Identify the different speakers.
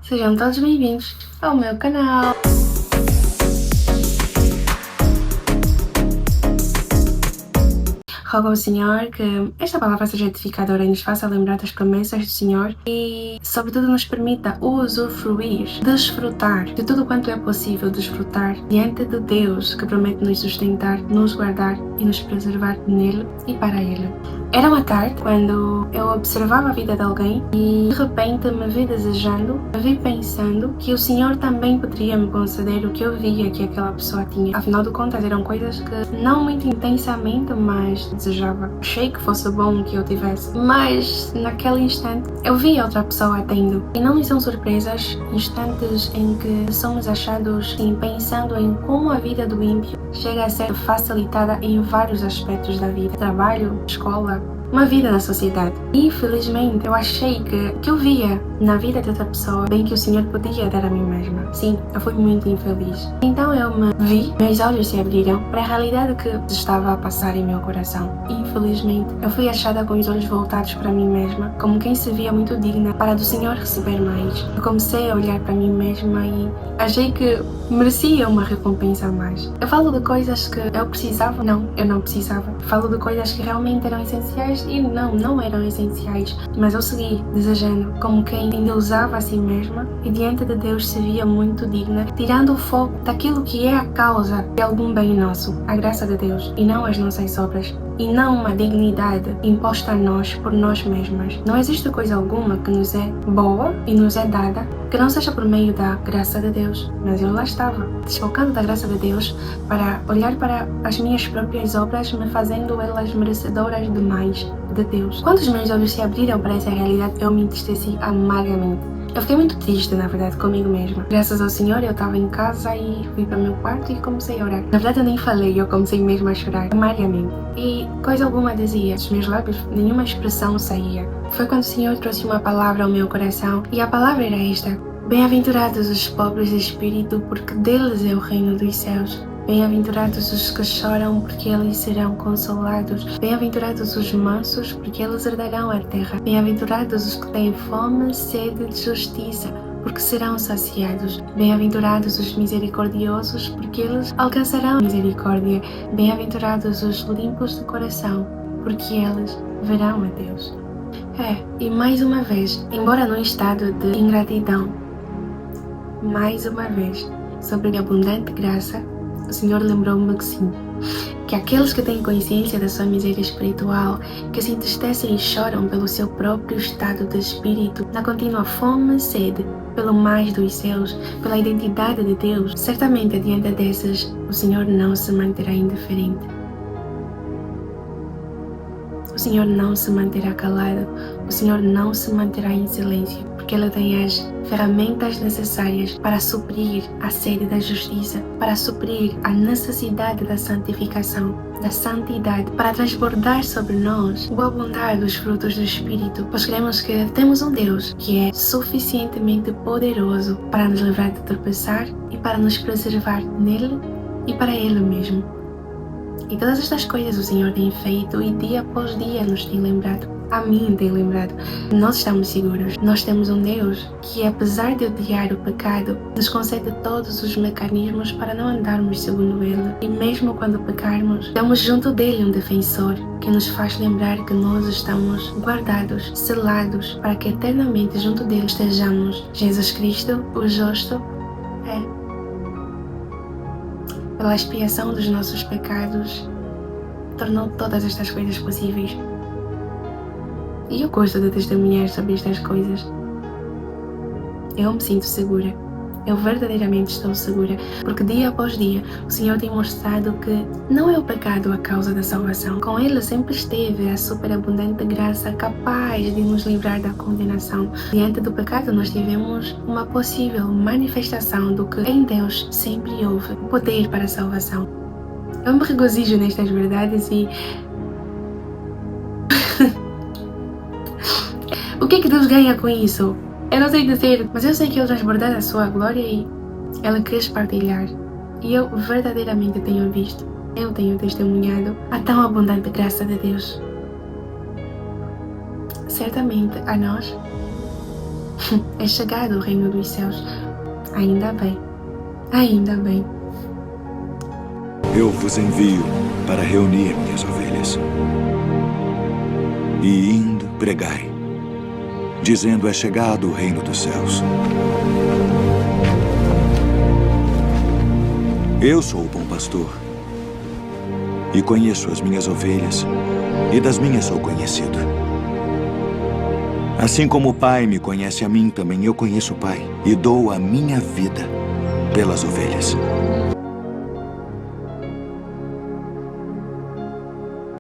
Speaker 1: Sejam todos bem-vindos ao meu canal. Rogo ao Senhor que esta palavra seja edificadora e nos faça lembrar das promessas do Senhor e, sobretudo, nos permita usufruir, desfrutar de tudo quanto é possível desfrutar diante de Deus que promete nos sustentar, nos guardar e nos preservar nele e para Ele. Era uma tarde quando eu observava a vida de alguém e de repente me vi desejando, me vi pensando que o Senhor também poderia me conceder o que eu via que aquela pessoa tinha. Afinal de contas, eram coisas que não muito intensamente, mas desejava. Achei que fosse bom que eu tivesse, mas naquele instante eu vi outra pessoa tendo. E não são surpresas instantes em que somos achados pensando em como a vida do ímpio chega a ser facilitada em vários aspectos da vida: trabalho, escola, uma vida na sociedade. E infelizmente eu achei que eu via na vida de outra pessoa bem que o Senhor podia dar a mim mesma. Sim, eu fui muito infeliz. Então eu me vi, meus olhos se abriram para a realidade que estava a passar em meu coração. Infelizmente eu fui achada com os olhos voltados para mim mesma, como quem se via muito digna para do Senhor receber mais. Eu comecei a olhar para mim mesma e achei que merecia uma recompensa a mais. Eu falo de coisas que eu precisava? Não, eu não precisava. Falo de coisas que realmente eram essenciais e não eram essenciais, mas eu segui desejando, como quem endeusava a si mesma e diante de Deus se via muito digna, tirando o foco daquilo que é a causa de algum bem nosso, a graça de Deus e não as nossas obras. E não uma dignidade imposta a nós por nós mesmas. Não existe coisa alguma que nos é boa e nos é dada que não seja por meio da graça de Deus. Mas eu lá estava, desfocando da graça de Deus para olhar para as minhas próprias obras, me fazendo elas merecedoras demais de Deus. Quando os meus olhos se abriram para essa realidade, eu me entristeci amargamente. Eu fiquei muito triste, na verdade, comigo mesma. Graças ao Senhor, eu estava em casa e fui para o meu quarto e comecei a orar. Na verdade, eu nem falei, eu comecei mesmo a chorar, amargamente. E coisa alguma dizia, dos meus lábios nenhuma expressão saía. Foi quando o Senhor trouxe uma palavra ao meu coração e a palavra era esta: Bem-aventurados os pobres de espírito, porque deles é o reino dos céus. Bem-aventurados os que choram, porque eles serão consolados. Bem-aventurados os mansos, porque eles herdarão a terra. Bem-aventurados os que têm fome e sede de justiça, porque serão saciados. Bem-aventurados os misericordiosos, porque eles alcançarão misericórdia. Bem-aventurados os limpos de coração, porque eles verão a Deus. E mais uma vez, embora num estado de ingratidão, mais uma vez, sobre a abundante graça, o Senhor lembrou-me que sim, que aqueles que têm consciência da sua miséria espiritual, que se entristecem e choram pelo seu próprio estado de espírito, na contínua fome e sede pelo mais dos céus, pela identidade de Deus, certamente diante desses o Senhor não se manterá indiferente. O Senhor não se manterá calado, o Senhor não se manterá em silêncio, porque Ele tem as ferramentas necessárias para suprir a sede da justiça, para suprir a necessidade da santificação, da santidade, para transbordar sobre nós o abundar dos frutos do Espírito, pois cremos que temos um Deus que é suficientemente poderoso para nos livrar de tropeçar e para nos preservar nele e para Ele mesmo. E todas estas coisas o Senhor tem feito e dia após dia nos tem lembrado. A mim tem lembrado. Nós estamos seguros. Nós temos um Deus que, apesar de odiar o pecado, nos concede todos os mecanismos para não andarmos segundo Ele. E mesmo quando pecarmos, temos junto dele um defensor que nos faz lembrar que nós estamos guardados, selados, para que eternamente junto dele estejamos. Jesus Cristo, o justo, pela expiação dos nossos pecados, tornou todas estas coisas possíveis. E eu gosto de testemunhar sobre estas coisas. Eu me sinto segura. Eu verdadeiramente estou segura, porque dia após dia o Senhor tem mostrado que não é o pecado a causa da salvação. Com Ele sempre esteve a superabundante graça capaz de nos livrar da condenação. Diante do pecado nós tivemos uma possível manifestação do que em Deus sempre houve poder para a salvação. Eu me regozijo nestas verdades e o que é que Deus ganha com isso? Eu não sei dizer, mas eu sei que Ele transbordar a sua glória e Ele quis partilhar. E eu verdadeiramente tenho visto, eu tenho testemunhado a tão abundante graça de Deus. Certamente a nós É chegado o reino dos céus. Ainda bem. Ainda bem.
Speaker 2: Eu vos envio para reunir minhas ovelhas. E indo, pregai, dizendo: é chegado o reino dos céus. Eu sou o bom pastor, e conheço as minhas ovelhas, e das minhas sou conhecido. Assim como o Pai me conhece a mim, também eu conheço o Pai, e dou a minha vida pelas ovelhas.